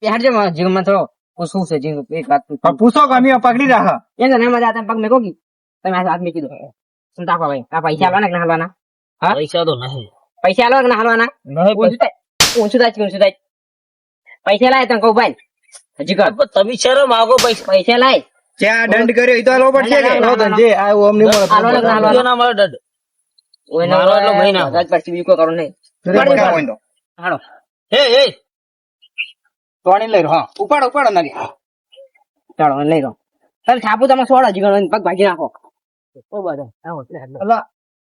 બેહાડજો મારા જીવનમાં થોડો પૂછવું છે જીવ એક વાત પૂછો કે અમે પકડી રાખા એને ના મજા તમે પગ મેકો કી તમે આ હાથ મેકી દો સુનતા ભાઈ આ પૈસા આલવાના કે ના આલવાના હા પૈસા તો નહીં. પૈસા આલવા કે ના આલવાના ઊંચું થાય પૈસા લાય તને કહું ભાઈ હજી કર પણ તમે શરમ આગો પૈસા લાય જ્યાં દંડ કર્યો એ તો આલવો પડશે કે ના, ના, ના, જે આ ઓમ નહીં મળે આલવાના કે ના પૈસા આલવાના ના મળે દડ. ઓય મારો એટલો મહિના. રાજ પરથી બીજું કોઈ કરું નહીં કામ હોય તો. હાલો એ તોણી લઈ રહ્યો હા ઉપાડો નારી ચાલો મને લઈ લો ચાલ છાપું તમે સોડા હજી ગણો પગ ભાગી નાખો ઓ બધો આવો અલા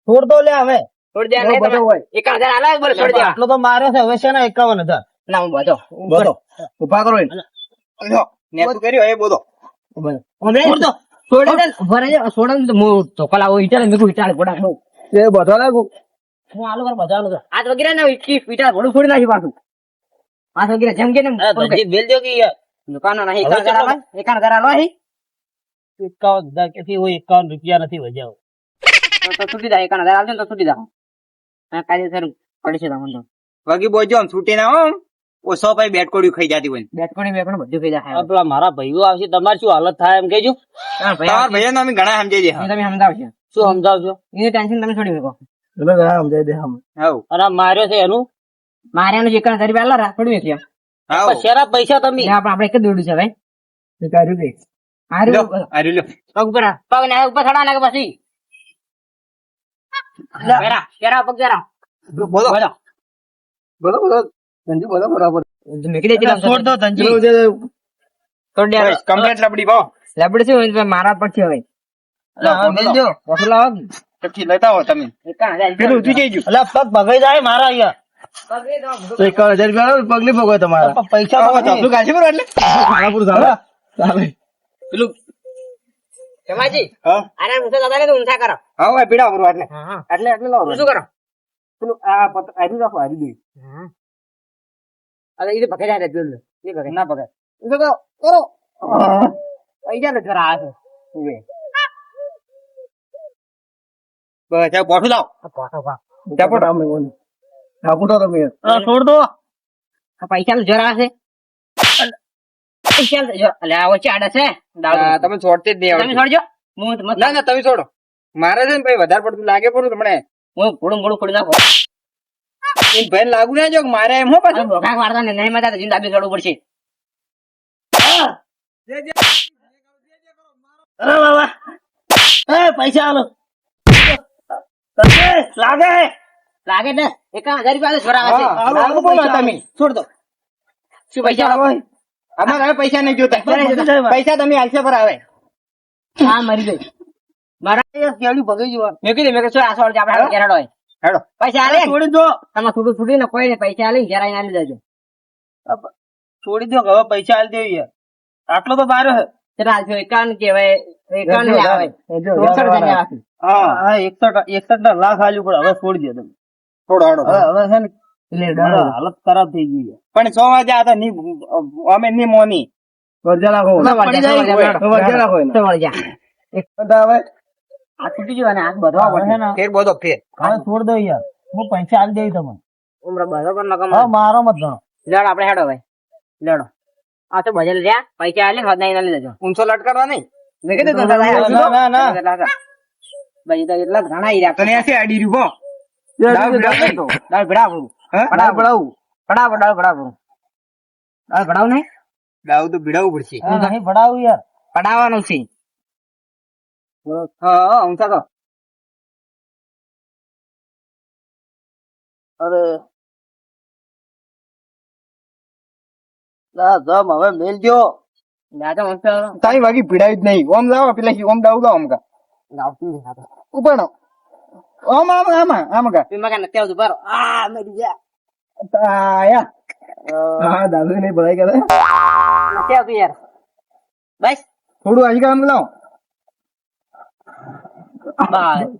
છોડ દો લે હવે છોડ દે બધો નહીં હોય. 1000 આલા બોલે છોડ દે આટલો તો મારે છે હવે છે ને 51,000. ના હું બધો બોલો ઉભા કરો એને લ્યો નેતું કર્યો એ બોલો એ બધો લાગુ આજ વગેરે ને પીટા ભોળું છોડી નાખી પાછું પાંચ વગેરે જેમ કે ને ધનજી બેલ દો કે યાર દુકાનો નહીં હવે કેટલો? 51,000 આલો હી 51,000 ક્યાંથી હોય? 51 રૂપિયા નથી વજાવ. તો છૂટી જાય 51,000 આવશે ને તો છૂટી જાઓ કાયદેસર પડી છે તમને તો વગી બોજો આમ છૂટી ના હો ઓછો ભાઈ બેટ કોડ્યું ખાઈ જાતી હોય બેટકોડી બેકણ બધું થઈ જાય આ પેલા મારા ભાઈઓ આવશે તમારે શું હાલત થાય એમ કેજો. તમારા ભૈયા અમે ઘણા સમજાઈ દે તમે સમજાવશો શું સમજાવજો? એની ટેન્શન તમે છોડી મૂકો સમજાઈ દે હમ અને આ માર્યો છે એનું માર્યાનું 51,000 રૂપિયા આલો રા છોડી મૂક્યા આવો શેના પૈસા તમે આપણે એક જ દોડ્યું છે ભાઈ કર્યું દે હારું લ્યો આ લ્યો પગ ઉપર પગ ને ઉપર ચડા નાખે પછી કેરા પગ જરા બોલો બોલો ધનજી બોલો બરાબર મેકી દે ચીલા છોડ દો ધનજી. છોડ દે કમ્પ્લીટ લપડી ભાવ લેબડે શું હોય મારા પર છે હવે હા, મેલજો. વસૂલ લાવો પછી લેતા હો તમે 51,000 પેલું ઊંચું જઈ ગયું અલા પગ ભગાઈ જાય મારા અહીંયા. તો 51,000 રૂપિયા પગલી ભોગવે તમારા પણ પૈસા તો નથી. આપણું કાશી બરો એટલે ખાનાપુર ચાલે પેલું સમાજી હા આને ઊંચા દાદા ને તો ઊંચા કરો હા ભાઈ પીડા ભરવા એટલે હા એટલે લાવો શું કરો પેલું આ આરી રાખો આરી દે અરે એ ભગે જાય પેલું એ ભગે ના પગાર તો કરો પૈસા નથી કરા છે બસ ત્યાં બોઠું લાવ ટાપોટ અમે બોલ ટાપોટો તમે હા, છોડ દો. પૈસા તો જરા છે પૈસા એટલે આવો ચાડા છે તમે છોડતે જ નહીં તમે છોડજો ના ના તમે છોડો મારે છે ને ભાઈ વધારે પડતું લાગે પડતું તમને હું ઘોડું ઘોડું ખોડી નાખો એ ભાઈ લાગુ ના જો મારે એમ હો પાછું ભોગા વાળતા ને નહીં મજા જીન દાબી ચડવું પડશે અરે બાબા એ પૈસા આલો લાગે લાગે ને 51,000 રૂપિયા છોરા છે લાગુ બોલો તમે છોડ દો શું પૈસા અમારે હવે પૈસા નહીં જોતા પૈસા તમે હાલશે પર આવે હા મરી ગઈ મારા કેવડી ભગી જુઓ મેં કીધું મેં કીધું આ સોળ આપણે કેરડ હોય હેડો પૈસા આલે છોડી દો તમે છૂટું છૂટી ને કોઈ ને પૈસા આલે ઘેર આવીને આલી દેજો છોડી દો હવે પૈસા આલી દેવી યાર આટલો તો બાર હે. ચલા આલજો 51 કહેવાય 51 આવે 64 જણા આવે હા 61 લાખ આલ્યું પણ હવે છોડી દો તમે. થોડો હેડો હવે છે ને એટલે મારા હાલત ખરાબ થઈ ગઈ છે. પણ 100 વાગે આ તો ની અમે ની મોની વર્જા રાખો પડી જાય વર્જા રાખો તો વળી જા હવે આ છૂટી ગયો અને આ બધો હવે છે ને ફેર બધો ફેર હવે છોડ દો યાર હું પૈસા આલી દેવી તમને. ઉમરા બરાબર નકમ હવે મારો મત ગણો. લેડો આપણે હેડો ભાઈ લેડો આ તો બજલ રહ્યા પૈસા આલે હોદ નહીં આલી દેજો ઊંચો લટકારવા નહીં મેં કીધું તો ના, ના. ભાઈ તો એટલા ઘણા ઈ રહ્યા તને આથી આડી રહ્યું દાળ ભડાવું દાળ ભડાવ નહીં દાવ તો ભીડાવવું પડશે આ નહીં ભડાવું યાર. પડાવવાનું છે હા ઊંચા તો અરે ના જમ હવે મેલજો. દાદા મસ્ત તારી વાગી ભીડાવી જ નહીં ઓમ લાવો પેલા ઓમ દાવ લાવો અમકા ગાવતી દાદા ઉપાડો ઓમ આમ આમાં આમકા તું મગા નથી આવતું બારો આ મરી જા આયા હા દાદુ નહીં ભરાઈ કરે નથી આવતું યાર બસ થોડું આવી કામ લાવો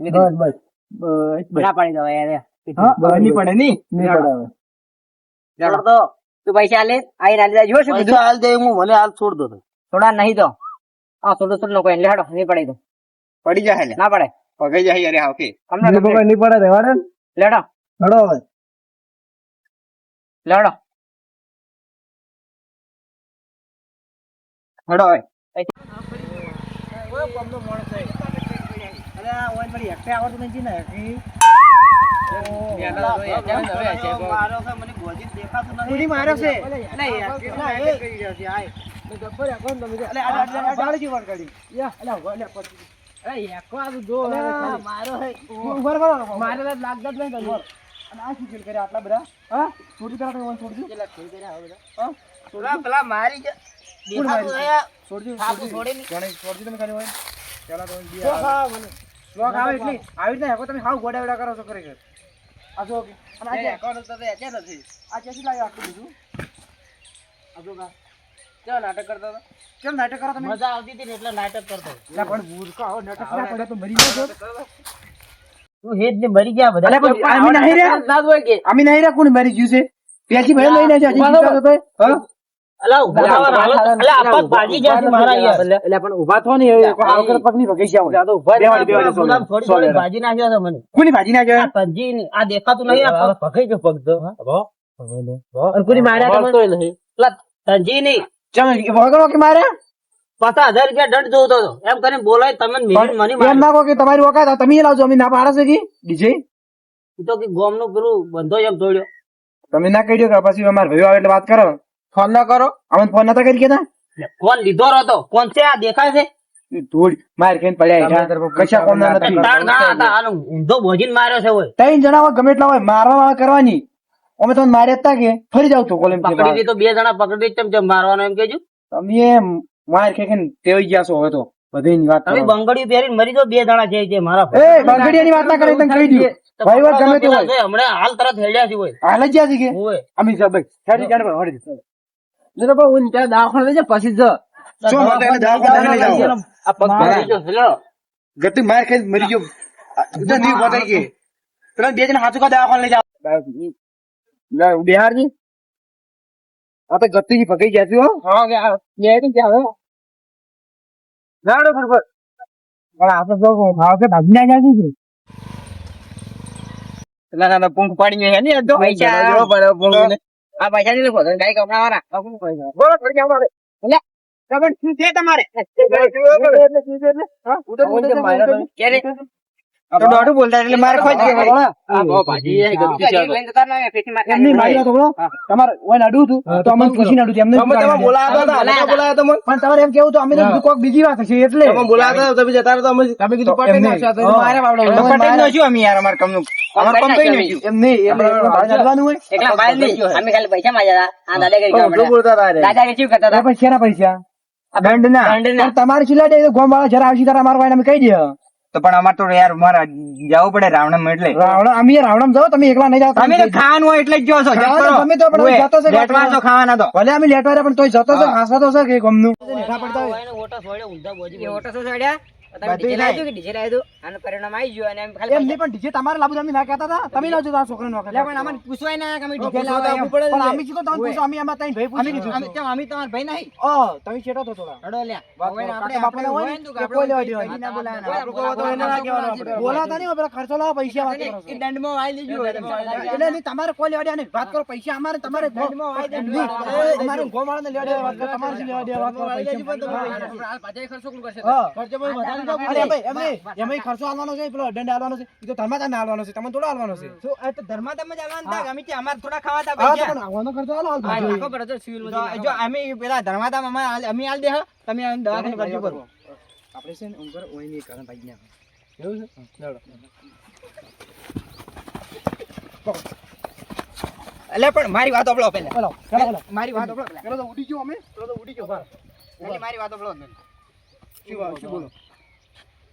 બસ બસ બસ ના પાડી દો યાર હા બસ નહીં પડે નહીં પડે હવે છોડ દો. તું પૈસા લે આઈ નાલી દેજો શું કીધું પૈસા આલી દે હું મને હાલ છોડ દો તમે. થોડા નહીં તો હા થોડું નો કોઈ લેડો નહીં પડી તો પડી જાય લે ના પડે પગાઈ જાય અરે હા કે કમને નહીં પડે રેવાડે લેડો હડો હવે લેડો હડો હવે. કોની માર્યો છે? પેલા મારી ગયા. દેખાતું નહીં આ. થાપું છોડી નહીં. લોક આવે એટલે આવી રીતે હેકો તમે હાવ ગોડાવડા કરો છો ખરેખર. આ જો અને આ જે એકાઉન્ટ તો વેચ્યા નથી. આ ક્યાંથી લાવ્યો આટલું બધું? આ જો કા કેવો નાટક કરતો હતો? કેમ નાટક કરો તમે? મજા આવતી હતી ને એટલે નાટક કરતો. લા પણ મૂર્ખા આવો નાટક ના પડે તો મરી જાવ છો. તું હેજ ને મરી ગયા બધા. અલે પણ આમી નહીં રે. ના હોય કે આમી નહીં રે કોણ મરી ગયું છે? પેલી ભાઈ લઈને જા હજી જીવતો હતો. હા અલા ઉભા થવા અલા આપા ભાગી ગયા છે મારા યાર. એટલે પણ ઊભા થો ને હવે કોઈ આવકર પગની ભગઈ જાવ. તો ઉભા બે વાળી ગુલામ થોડી થોડી ભાજી નાખ્યો છે મને. કોની ભાજી ના જાય? આ પંજી ને આ દેખાતું નહીં આ પગ. ભગઈ જો પગ તો. અને કોની માર્યા તમે? નહીં પેલા તંજી નહીં ચમ વગરો કે મારે 50,000 રૂપિયા દંડ જોતો હતો એમ કરીને બોલાય તમે મને એમ મારી ના કહો કે તમારી ઓકાત તમે લાવજો અમે ના પાડે છે કે ડીજે તો કે ગોમ નું પેલું બંધો એમ તોડ્યો. તમે ના કહી દો કે પછી અમાર ભાઈઓ આવે એટલે વાત કરો. ફોન ના કરો. અમને ફોન નતા કરી કેતા કોણ લીધો હતો? કોણ છે આ દેખાય છે? ધૂળ માર કેન પડ્યા કશા કોમ ના નથી. ત્રણ જણા હતા આનો ઊંધો ભોજીને માર્યો છે હોય. ત્રણ જણા હોય ગમે એટલા હોય મારવા વાળા કરવાની. અમે તમને માર્યા હતા કે ફરી જાવ તો કોલેમ પકડી દીધો 2 જણા પકડી ચમ ચમ મારવાનો એમ કેજો. તમે માર કે તેવી ગયા છો હવે તો બધી વાત તમે બંગડી પહેરીને મરી જો 2 જણા છે મારા એ બંગડીયાની વાત ના કરે તને કહી દઉં ભાઈ વાત ગમે તે હોય હમણાં હાલ તરત હેડ્યા છે હોય. હાલ જ છે કે હોય અમે જબ છાડી જાણ પર હડી જરા બા ઉન ત્યાં દવાખાને લઈ જા પછી જ શું માટે એને દવાખાને લઈ જાવ આ પગ ભાગી ગયો હેલો ગતિ માર ખાઈ મરી ગયો ઉધર નહીં બતાઈ કે પેલા બે જણ હાથું કા દવાખાને લઈ જાવ બિહાર ની આ તો ગતિ ની પકઈ જતી હો હા કે ન્યાય તો ક્યાં હવે ગાડો ફરફર પણ આપણે તો ખાવ કે ભાગી ના જાતી છે ના ના પૂંખ પાડી હે ને તો પૈસા જો પડે પૂંખ ને આ પૈસા ની લખો ગાય કપડા વાળા બોલો ફરી જાવ આવે એટલે ખબર શું છે તમારે હા ઉડે ક્યારે તો દોડું બોલતા એટલે મારે ખોજ કે આ બહુ ભાજી એ ગતિ છે લઈને જતા ના પેટી માં એમની મારી વાત બોલો તમારે ઓય નડું હતું તો અમને પૂછી નડું એમને તમે બોલાયા હતા તમે પણ તમારે એમ કેવું તો અમે તો કોક બીજી વાત છે એટલે તમે બોલાયા હતા તમે જતા હતા તમે કીધું પટે નાખ્યા તો મારે બાવડો પટે નાખ્યું અમે યાર અમાર કમનું અમાર કમ કઈ નાખ્યું એમ નહીં એમ નડવાનું હોય એકલા બાર નહીં અમે ખાલી પૈસા માંગ્યા હતા આ દાદા કરી શું બોલતા હતા દાદા કે શું કરતા હતા પૈસા ના પૈસા દંડ ના તમારી સિલાડે ગોમ વાળા જરા આવશે તારા અમાર વાય અમે કહી દે તો પણ અમાર તો યાર મારા જવું પડે રાવણમ એટલે રાવણ અમે રાવણમ જાવ તમે એકલા નહીં જાવ તમે તો ખાવાનું હોય એટલે જ જો છો તમે તો પણ જતો છે લેટવા છો ખાવાના તો ભલે અમે લેટવા પણ તોય જતો છે ખાસા તો છે કે ગમનું નેઠા પડતા હોય એને ઓટો છોડ્યો ઊંધા ભોજી. એ ઓટો તો છોડ્યા તમે ડીજે લાવ્યું કે ડીજે લાવ્યું આનું પરિણામ આવી ગયું અને એમ ખાલી એમ નહીં પણ ડીજે તમારે લાવવું તમે ના કહેતા હતા તમે લાવજો તારા છોકરાને વખત પણ અમને પૂછવાય ના કે અમે ડીજે પણ લાવ્યા અમે કીધું તમે પૂછો અમે આમાં તઈ ભાઈ પૂછી કીધું અમે કેમ અમે તમારા ભાઈ નહીં તમે છેટો તો થોડા અડો લ્યા વાત હવે કરો. આપણે કાકા બાપાના હોય ને આપણે કે કોઈ લેવા દેવા ભાઈ ના બોલાવાના. કોઈ કોઈ તો એને ના કહેવાનું આપણે. બોલાતા નહીં હોય, પેલા ખર્ચો લાવો પૈસા વાત કરો છો. એ દંડમાં વાઈ લીધું હોય તમે. એટલે નહીં તમારે કોઈ લેવા દેવા નહીં વાત કરો પૈસા અમારે તમારે દંડમાં વાઈ દેવું. તમારે ગોમાળાને લેવા દેવા વાત કરો તમારે શું લેવા દેવા વાત કરો પૈસા આ પાછળ ખર્ચો કોણ કરશે હા ખર્ચો ભાઈ વધારે જાવ અરે ભાઈ એમ ખર્ચો આલવાનો છે પેલો દંડ આલવાનો છે એ તો ધર્માદાને આલવાનો છે તમને થોડો આલવાનો છે શું આ તો ધર્માદમ જ આવવાનું થાય અમે કે અમાર થોડા ખાવાતા હા તો પૈસા પણ આવવાનો ખર્ચો આલો આ નાખો પડે તો સિવિલ માં જો અમે પેલા ધર્માદમ અમે આલ દે હો તમે આ દવાખાને કરજો પર આપણે છે ને ઉંગર ઓય ની કારણ ભાઈ ના એવું છે ચાલો એટલે પણ મારી વાત ઓપડો પહેલા ચાલો ચાલો મારી વાત ઓપડો પહેલા પેલો તો ઉડી ગયો અમે પેલો તો ઉડી ગયો બાર મારી વાત ઓપડો શું બોલો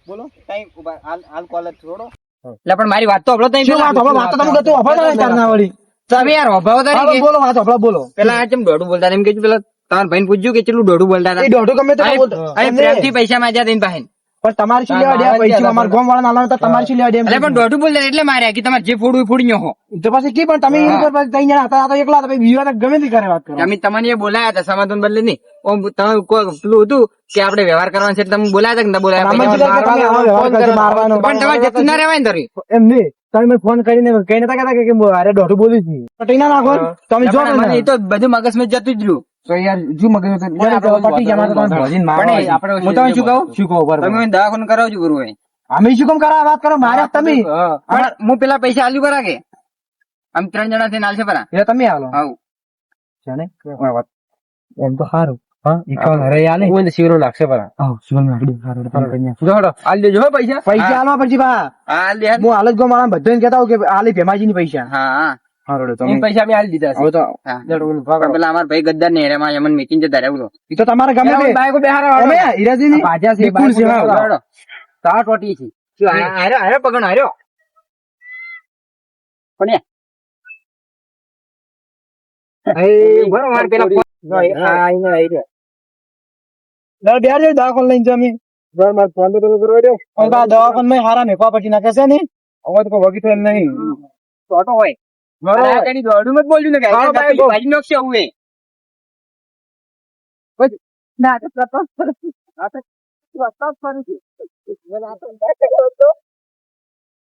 બોલો ટાઈમ ઉભા હાલ કોલેજ છોડો. એટલે પણ મારી વાત તો ઓપડો તઈ શું વાત હવે વાત તો તમે ગતો અફાડા ના કરના વાળી તમે યાર અભાવ હાલો બોલો વાત અફડા બોલો પેલા આ કેમ દોઢું બોલતા એમ કે પેલા તમારા ભાઈને પૂછ્યું કે કેટલું દોઢું બોલતા એ દોઢું ગમે તે બોલતો અરે પ્રેમથી પૈસા માંગ્યા તેની પાસે પણ તમારે શું લેવા દે પૈસા અમાર ગામ વાળા નાલા હતા તમારે શું લેવા દે એટલે પણ દોઢું બોલતા એટલે માર્યા કે તમારે જે ફોડવું ફોડી નો તો પછી કી પણ તમે એની પર પછી ત્રણ જણા હતા આ તો એકલા હતા બીજા તો ગમે તે કરે વાત કરો અમે તમને એ બોલાયા હતા સમાધાન બદલે નહીં ઓમ તમે કોઈ પેલું હતું કે આપણે વ્યવહાર કરવાનો છે એટલે તમે બોલાયા હતા કે ના બોલાયા આમાં શું કરે કે તમે આમાં વ્યવહાર કરજો, મારવાનો. પણ તમારે જતું ના રહેવાય ને તરી એમ નહીં તમે મને ફોન કરીને કઈ નતા કહેતા કે અરે દોઢું બોલું છું પટી ના નાખો તમે જો મને એ તો બધું મગજમાં જતું જ રહ્યું તો યાર શું મગજ પટી ગયા મારે તમે ભોજીને મારો હું તમને શું કહું તમે દવાખાનું કરાવજો ગુરુ ભાઈ અમે શું કામ કરાવ વાત કરો મારે તમે હું પેલા પૈસા આલ્યું પરા કે અમે 3 જણા થઈને આલશે પરા એ તમે આલો હાઉ જાણે એમ તો સારું હા ઈકાલ હરે આલે હું ને શિવરો નાખશે પરા હા શિવરો નાખી સારું જોડો આલ દેજો હો પૈસા પૈસા આલવા પડશે બા હાલ દે હું હાલ જ ગો મારા બધાને કહેતા હું કે આલી ભેમાજીની પૈસા હા હારોડો તમે પૈસા મે આલી દીધા હવે તો પેલા અમાર ભાઈ ગદ્દાર ને હેરામાં યમન મીટિંગ જતા રહેવું ઈ તો તમારા ગામે બાઈકો બેહારા અમે હીરાજી ની બાજા છે બાઈકો હારોડો તાટ વટી છે શું આરે પગણ આર્યો પણ એ બરો માર પેલા આઈ રે ના બેહાર જે દવાખાન લઈને જમી ઘર માર ફોન તો કરો રહ્યો ઓય બા દવાખાન મે હારા ને પાપટી નાખે છે ને અવાજ કો વગી થયેલ નહીં ટોટો હોય મારા કણી દોડું મત બોલ્યું ને કે ભાજી નોખશે હું ના તો પ્રતો આ તો ફરી